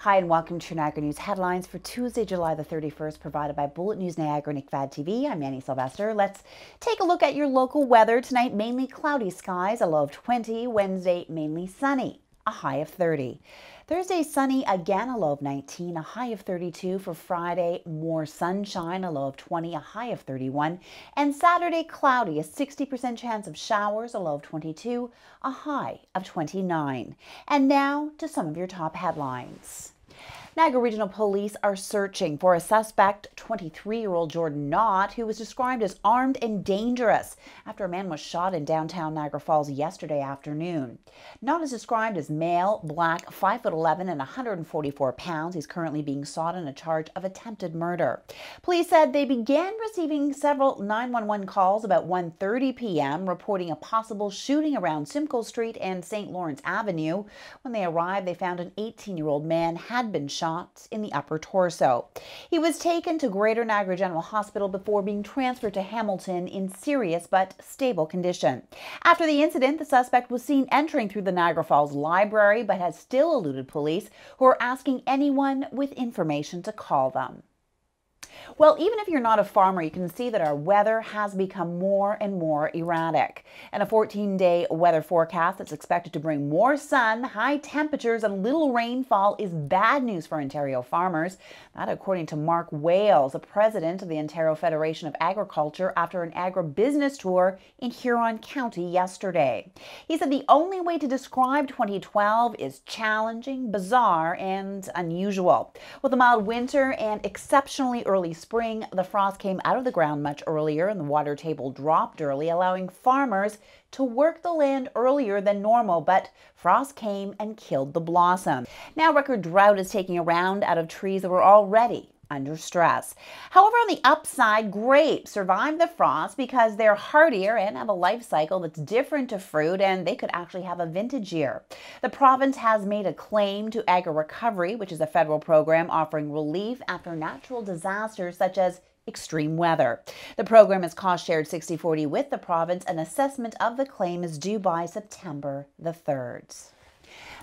Hi and welcome to Niagara News headlines for Tuesday, July the 31st, provided by Bullet News Niagara and ICVAD TV. I'm Annie Sylvester. Let's take a look at your local weather. Tonight, mainly cloudy skies, a low of 20. Wednesday, mainly sunny, a high of 30. Thursday, sunny again, a low of 19, a high of 32. For Friday, more sunshine, a low of 20, a high of 31. And Saturday, cloudy, a 60% chance of showers, a low of 22, a high of 29. And now to some of your top headlines. Niagara Regional Police are searching for a suspect, 23-year-old Jordan Knott, who was described as armed and dangerous after a man was shot in downtown Niagara Falls yesterday afternoon. Knott is described as male, black, 5'11" and 144 pounds. He's currently being sought on a charge of attempted murder. Police said they began receiving several 911 calls about 1:30 p.m. reporting a possible shooting around Simcoe Street and St. Lawrence Avenue. When they arrived, they found an 18-year-old man had been shot in the upper torso. He was taken to Greater Niagara General Hospital before being transferred to Hamilton in serious but stable condition. After the incident, the suspect was seen entering through the Niagara Falls Library but has still eluded police, who are asking anyone with information to call them. Well, even if you're not a farmer, you can see that our weather has become more and more erratic. And a 14-day weather forecast that's expected to bring more sun, high temperatures, and little rainfall is bad news for Ontario farmers. That according to Mark Wales, the president of the Ontario Federation of Agriculture, after an agribusiness tour in Huron County yesterday. He said the only way to describe 2012 is challenging, bizarre, and unusual. With a mild winter and exceptionally early spring, the frost came out of the ground much earlier and the water table dropped early, allowing farmers to work the land earlier than normal, but frost came and killed the blossom. Now record drought is taking a round out of trees that were already under stress. However, on the upside, grapes survive the frost because they're hardier and have a life cycle that's different to fruit, and they could actually have a vintage year. The province has made a claim to Agri Recovery, which is a federal program offering relief after natural disasters such as extreme weather. The program is cost-shared 60-40 with the province. An assessment of the claim is due by September the 3rd.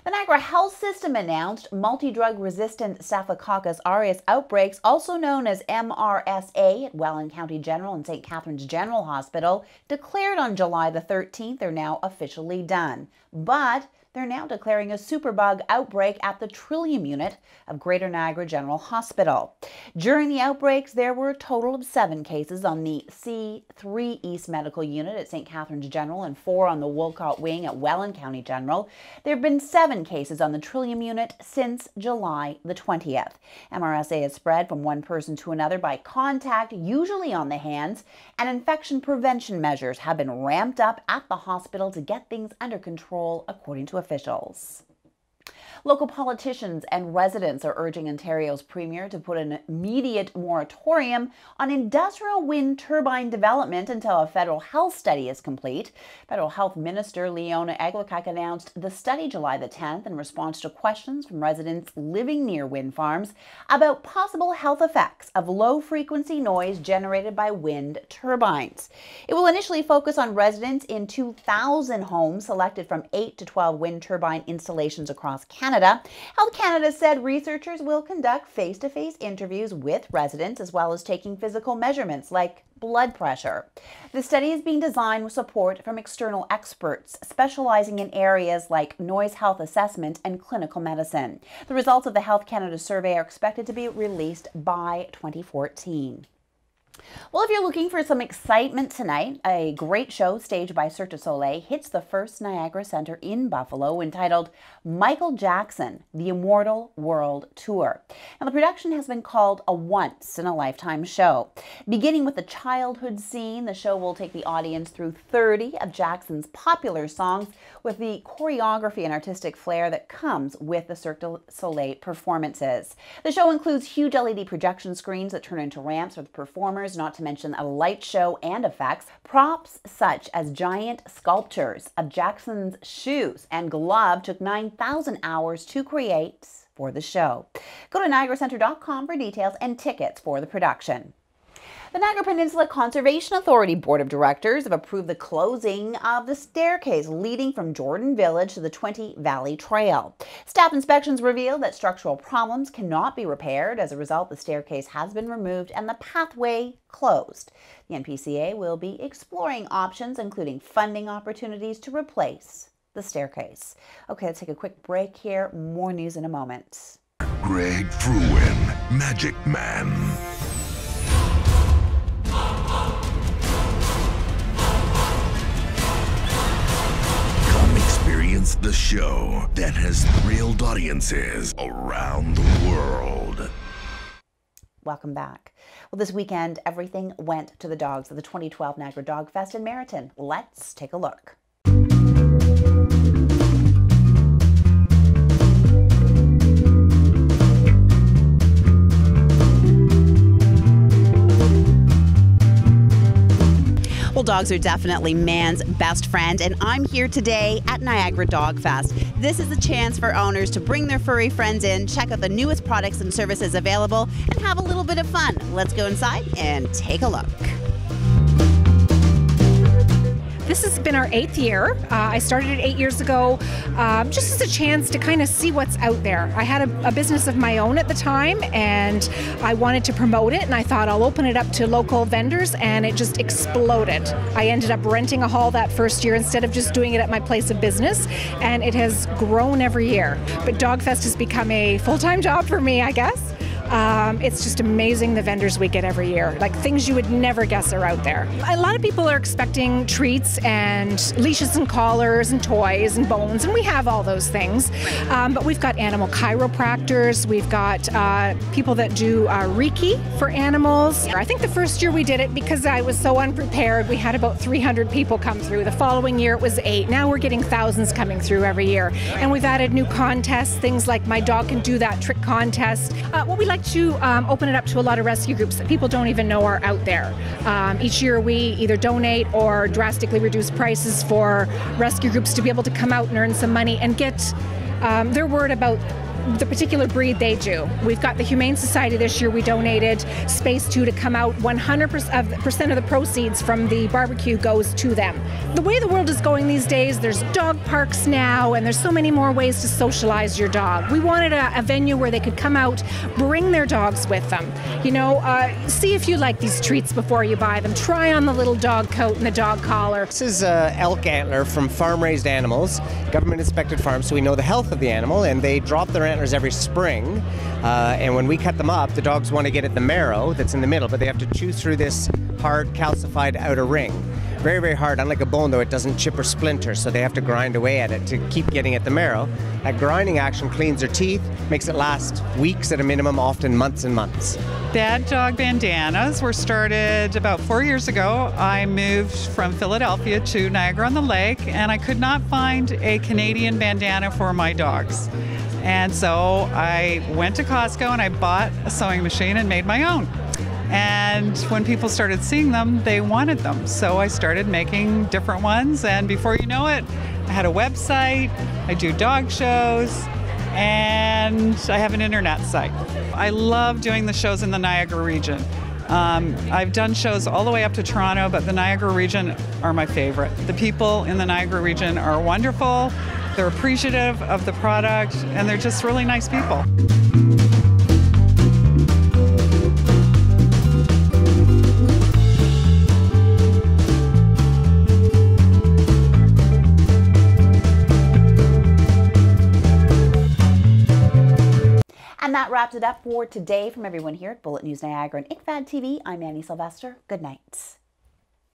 The Niagara Health System announced multi-drug resistant Staphylococcus aureus outbreaks, also known as MRSA, at Welland County General and St. Catharines General Hospital, declared on July the 13th, are now officially done. But they're now declaring a Superbug outbreak at the Trillium Unit of Greater Niagara General Hospital. During the outbreaks, there were a total of 7 cases on the C3 East Medical Unit at St. Catharines General and 4 on the Wolcott Wing at Welland County General. There have been 7 cases on the Trillium Unit since July the 20th. MRSA is spread from one person to another by contact, usually on the hands, and infection prevention measures have been ramped up at the hospital to get things under control, according to officials. Local politicians and residents are urging Ontario's premier to put an immediate moratorium on industrial wind turbine development until a federal health study is complete. Federal Health Minister Leona Aglukkaq announced the study July the 10th in response to questions from residents living near wind farms about possible health effects of low-frequency noise generated by wind turbines. It will initially focus on residents in 2,000 homes selected from 8 to 12 wind turbine installations across Canada. Health Canada said researchers will conduct face-to-face interviews with residents as well as taking physical measurements like blood pressure. The study is being designed with support from external experts specializing in areas like noise health assessment and clinical medicine. The results of the Health Canada survey are expected to be released by 2014. Well, if you're looking for some excitement tonight, a great show staged by Cirque du Soleil hits the First Niagara Centre in Buffalo, entitled Michael Jackson, The Immortal World Tour. Now, the production has been called a once-in-a-lifetime show. Beginning with the childhood scene, the show will take the audience through 30 of Jackson's popular songs with the choreography and artistic flair that comes with the Cirque du Soleil performances. The show includes huge LED projection screens that turn into ramps for the performers, not to mention a light show and effects. Props such as giant sculptures of Jackson's shoes and glove took 9,000 hours to create for the show. Go to niagaracentre.com for details and tickets for the production. The Niagara Peninsula Conservation Authority Board of Directors have approved the closing of the staircase leading from Jordan Village to the 20 Valley Trail. Staff inspections reveal that structural problems cannot be repaired. As a result, the staircase has been removed and the pathway closed. The NPCA will be exploring options, including funding opportunities to replace the staircase. Okay, let's take a quick break here. More news in a moment. Greg Fruin, Magic Man. Experience the show that has thrilled audiences around the world. Welcome back. Well, this weekend, everything went to the dogs at the 2012 Niagara Dog Fest in Meriton. Let's take a look. Well, dogs are definitely man's best friend, and I'm here today at Niagara Dog Fest. This is a chance for owners to bring their furry friends in, check out the newest products and services available, and have a little bit of fun. Let's go inside and take a look. This has been our 8th year. I started it 8 years ago, just as a chance to kind of see what's out there. I had a business of my own at the time, and I wanted to promote it, and I thought I'll open it up to local vendors, and it just exploded. I ended up renting a hall that first year instead of just doing it at my place of business, and it has grown every year. But Dogfest has become a full-time job for me, I guess. It's just amazing the vendors we get every year, like things you would never guess are out there. A lot of people are expecting treats and leashes and collars and toys and bones, and we have all those things. But we've got animal chiropractors, we've got people that do Reiki for animals. I think the first year we did it, because I was so unprepared, we had about 300 people come through. The following year it was 8. Now we're getting thousands coming through every year. And we've added new contests, things like My Dog Can Do That trick contest. What we like to open it up to a lot of rescue groups that people don't even know are out there. Each year we either donate or drastically reduce prices for rescue groups to be able to come out and earn some money and get their word about the particular breed they do. We've got the Humane Society this year. We donated Space 2 to come out. 100% of the proceeds from the barbecue goes to them. The way the world is going these days, there's dog parks now, and there's so many more ways to socialize your dog. We wanted a venue where they could come out, bring their dogs with them. You know, see if you like these treats before you buy them. Try on the little dog coat and the dog collar. This is elk antler from farm-raised animals, government-inspected farms, so we know the health of the animal, and they drop their antlers every spring, and when we cut them up, the dogs want to get at the marrow that's in the middle, but they have to chew through this hard calcified outer ring. Very, very hard. Unlike a bone, though, it doesn't chip or splinter, so they have to grind away at it to keep getting at the marrow. That grinding action cleans their teeth, makes it last weeks at a minimum, often months and months. Bad dog bandanas were started about 4 years ago. I moved from Philadelphia to Niagara-on-the-Lake, and I could not find a Canadian bandana for my dogs. And so I went to Costco and I bought a sewing machine and made my own. And when people started seeing them, they wanted them. So I started making different ones, and before you know it, I had a website, I do dog shows, and I have an internet site. I love doing the shows in the Niagara region. I've done shows all the way up to Toronto, but the Niagara region are my favorite. The people in the Niagara region are wonderful, they're appreciative of the product, and they're just really nice people. And that wraps it up for today. From everyone here at Bullet News Niagara and ICFAD TV, I'm Annie Sylvester. Good night.